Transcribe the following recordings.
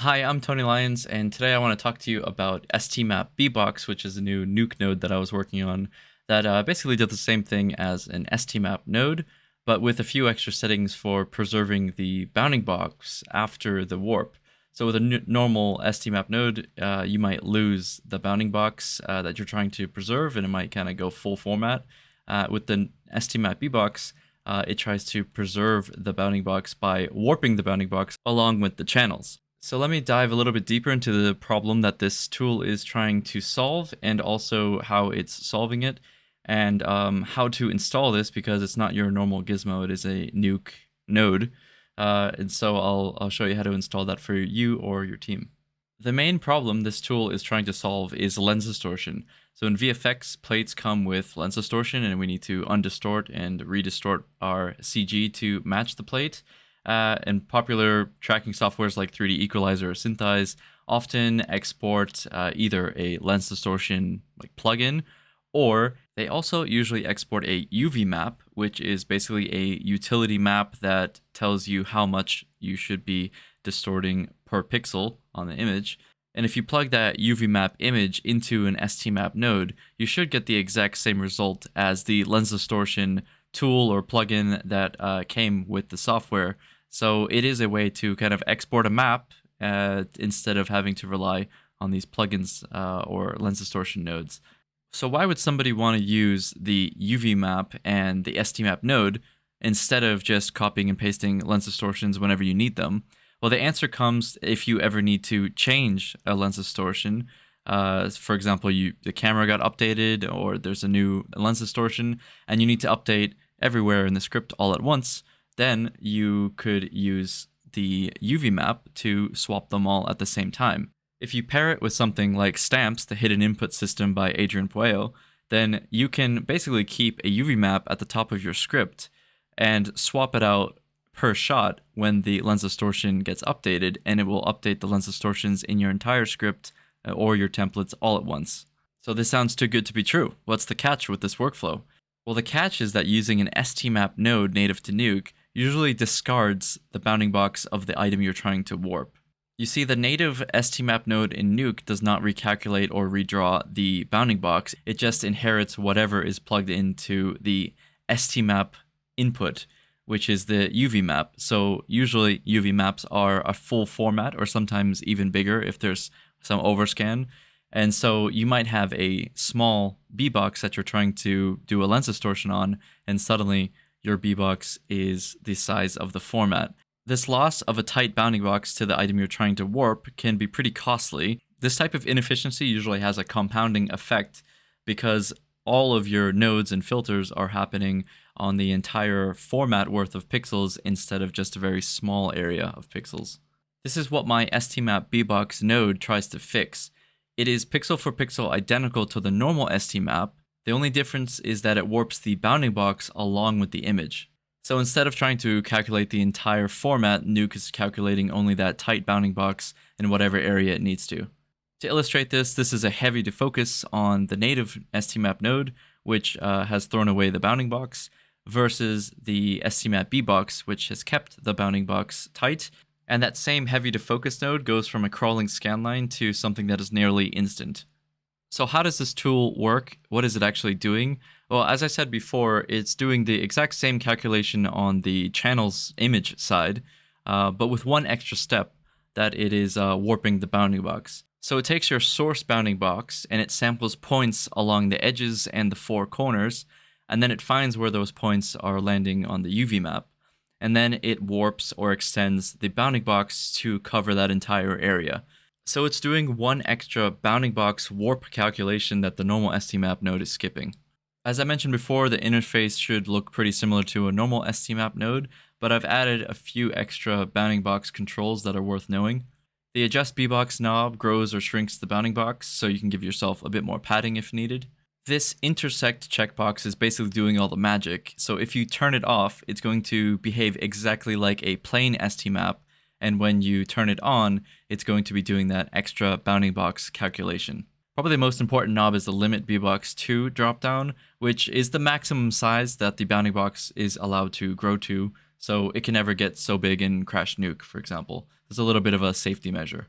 Hi, I'm Tony Lyons, and today I want to talk to you about STMap BBox, which is a new Nuke node that I was working on that basically did the same thing as an STMap node, but with a few extra settings for preserving the bounding box after the warp. So with a normal STMap node, you might lose the bounding box that you're trying to preserve, and it might kind of go full format. With the STMap BBox, it tries to preserve the bounding box by warping the bounding box along with the channels. So let me dive a little bit deeper into the problem that this tool is trying to solve, and also how it's solving it, and how to install this, because it's not your normal gizmo, it is a Nuke node. And so I'll show you how to install that for you or your team. The main problem this tool is trying to solve is lens distortion. So in VFX, plates come with lens distortion, and we need to undistort and redistort our CG to match the plate. And popular tracking softwares like 3D Equalizer or Synthesize often export either a lens distortion like plugin, or they also usually export a UV map, which is basically a utility map that tells you how much you should be distorting per pixel on the image. And if you plug that UV map image into an STMap node, you should get the exact same result as the lens distortion tool or plugin that came with the software. So it is a way to kind of export a map instead of having to rely on these plugins or lens distortion nodes. So why would somebody want to use the UV map and the STMap node instead of just copying and pasting lens distortions whenever you need them? Well, the answer comes if you ever need to change a lens distortion. For example, the camera got updated, or there's a new lens distortion, and you need to update everywhere in the script all at once. Then you could use the UV map to swap them all at the same time. If you pair it with something like Stamps, the hidden input system by Adrian Puello, then you can basically keep a UV map at the top of your script and swap it out per shot when the lens distortion gets updated, and it will update the lens distortions in your entire script or your templates all at once. So this sounds too good to be true. What's the catch with this workflow? Well, the catch is that using an STMap node native to Nuke usually discards the bounding box of the item you're trying to warp. You see, the native STMap node in Nuke does not recalculate or redraw the bounding box, it just inherits whatever is plugged into the STMap input, which is the UV map. So usually UV maps are a full format, or sometimes even bigger if there's some overscan. And so you might have a small BBox that you're trying to do a lens distortion on, and suddenly your BBox is the size of the format. This loss of a tight bounding box to the item you're trying to warp can be pretty costly. This type of inefficiency usually has a compounding effect because all of your nodes and filters are happening on the entire format worth of pixels instead of just a very small area of pixels. This is what my STMap BBox node tries to fix. It is pixel for pixel identical to the normal STMap. The only difference is that it warps the bounding box along with the image. So instead of trying to calculate the entire format, Nuke is calculating only that tight bounding box in whatever area it needs to. To illustrate this is a heavy focus on the native STMap node, which has thrown away the bounding box, versus the STMap BBox, which has kept the bounding box tight. And that same heavy to focus node goes from a crawling scanline to something that is nearly instant. So how does this tool work? What is it actually doing? Well, as I said before, it's doing the exact same calculation on the channel's image side, but with one extra step, that it is warping the bounding box. So it takes your source bounding box and it samples points along the edges and the four corners, and then it finds where those points are landing on the UV map. And then it warps or extends the bounding box to cover that entire area. So it's doing one extra bounding box warp calculation that the normal STMap node is skipping. As I mentioned before, the interface should look pretty similar to a normal STMap node, but I've added a few extra bounding box controls that are worth knowing. The Adjust BBox knob grows or shrinks the bounding box, so you can give yourself a bit more padding if needed. This intersect checkbox is basically doing all the magic, so if you turn it off, it's going to behave exactly like a plain STMap, and when you turn it on, it's going to be doing that extra bounding box calculation. Probably the most important knob is the Limit BBox 2 dropdown, which is the maximum size that the bounding box is allowed to grow to. so it can never get so big and crash Nuke, for example. It's a little bit of a safety measure.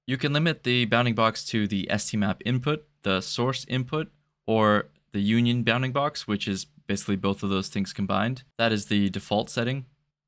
You can limit the bounding box to the STMap input, the source input, or the union bounding box, which is basically both of those things combined. That is the default setting.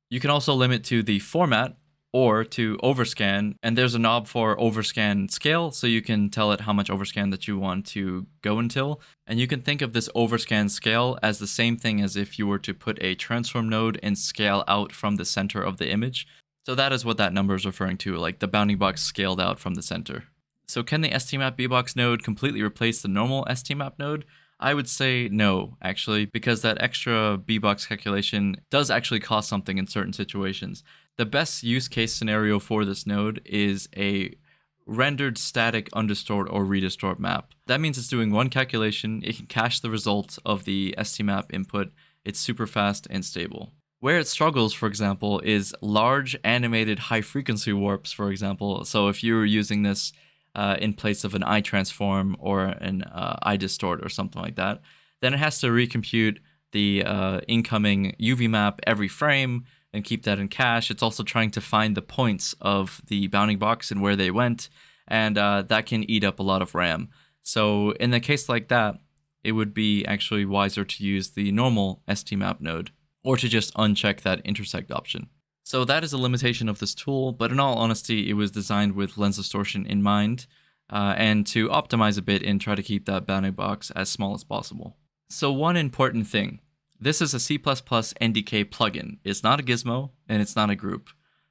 You can also limit to the format or to overscan, and there's a knob for overscan scale, so you can tell it how much overscan that you want to go until. And you can think of this overscan scale as the same thing as if you were to put a transform node and scale out from the center of the image. So that is what that number is referring to, like the bounding box scaled out from the center. So can the STMap BBox node completely replace the normal STMap node? I would say no, actually, because that extra BBox calculation does actually cost something in certain situations. The best use case scenario for this node is a rendered static undistort or redistort map. That means it's doing one calculation, it can cache the results of the STMap input, it's super fast and stable. Where it struggles, for example, is large animated high frequency warps, for example. So if you were using this in place of an I transform or an I distort or something like that, then it has to recompute the incoming UV map every frame and keep that in cache. It's also trying to find the points of the bounding box and where they went, and that can eat up a lot of RAM. So in a case like that, it would be actually wiser to use the normal STMap node, or to just uncheck that intersect option. So that is a limitation of this tool, but in all honesty, it was designed with Lens Distortion in mind, and to optimize a bit and try to keep that bounding box as small as possible. So one important thing, this is a C++ NDK plugin. It's not a gizmo, and it's not a group.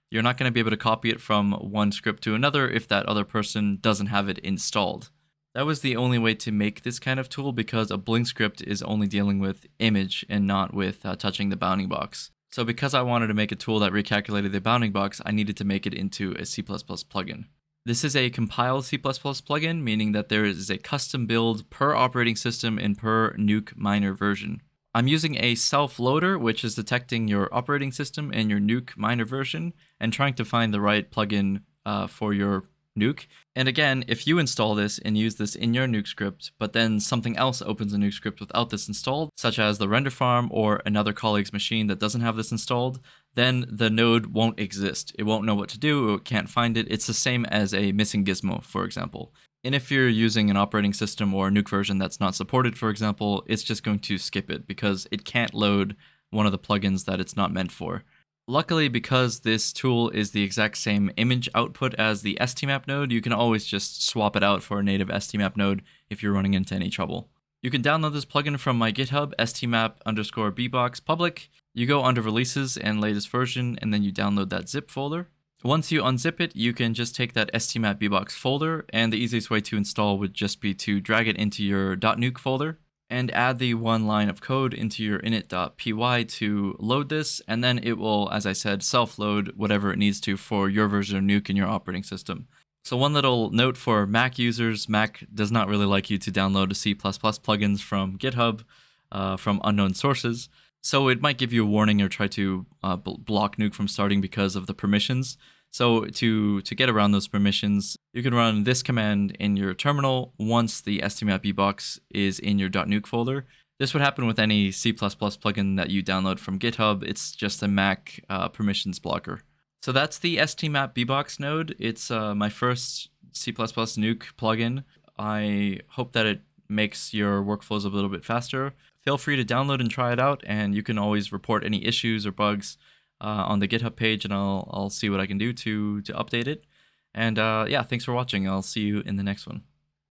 You're not going to be able to copy it from one script to another if that other person doesn't have it installed. That was the only way to make this kind of tool, because a Blink script is only dealing with image and not with touching the bounding box. So because I wanted to make a tool that recalculated the bounding box, I needed to make it into a C++ plugin. This is a compiled C++ plugin, meaning that there is a custom build per operating system and per Nuke minor version. I'm using a self-loader, which is detecting your operating system and your Nuke minor version and trying to find the right plugin for your Nuke. And again, if you install this and use this in your Nuke script, but then something else opens a Nuke script without this installed, such as the render farm or another colleague's machine that doesn't have this installed, then the node won't exist. It won't know what to do, it can't find it. It's the same as a missing gizmo, for example. And if you're using an operating system or a Nuke version that's not supported, for example, it's just going to skip it because it can't load one of the plugins that it's not meant for. Luckily, because this tool is the exact same image output as the STMap node, you can always just swap it out for a native STMap node if you're running into any trouble. You can download this plugin from my GitHub, STMap_BBox public. You go under releases and latest version, and then you download that zip folder. Once you unzip it, you can just take that STMap BBox folder, and the easiest way to install would just be to drag it into your .nuke folder and add the one line of code into your init.py to load this, and then it will, as I said, self-load whatever it needs to for your version of Nuke in your operating system. So one little note for Mac users, Mac does not really like you to download C++ plugins from GitHub from unknown sources. So it might give you a warning or try to block Nuke from starting because of the permissions. So to get around those permissions, you can run this command in your terminal once the STMap BBox is in your .nuke folder. This would happen with any C++ plugin that you download from GitHub. It's just a Mac permissions blocker. So that's the STMap BBox node. It's my first C++ Nuke plugin. I hope that it makes your workflows a little bit faster. Feel free to download and try it out, and you can always report any issues or bugs on the GitHub page, and I'll see what I can do to update it. And yeah, thanks for watching. I'll see you in the next one.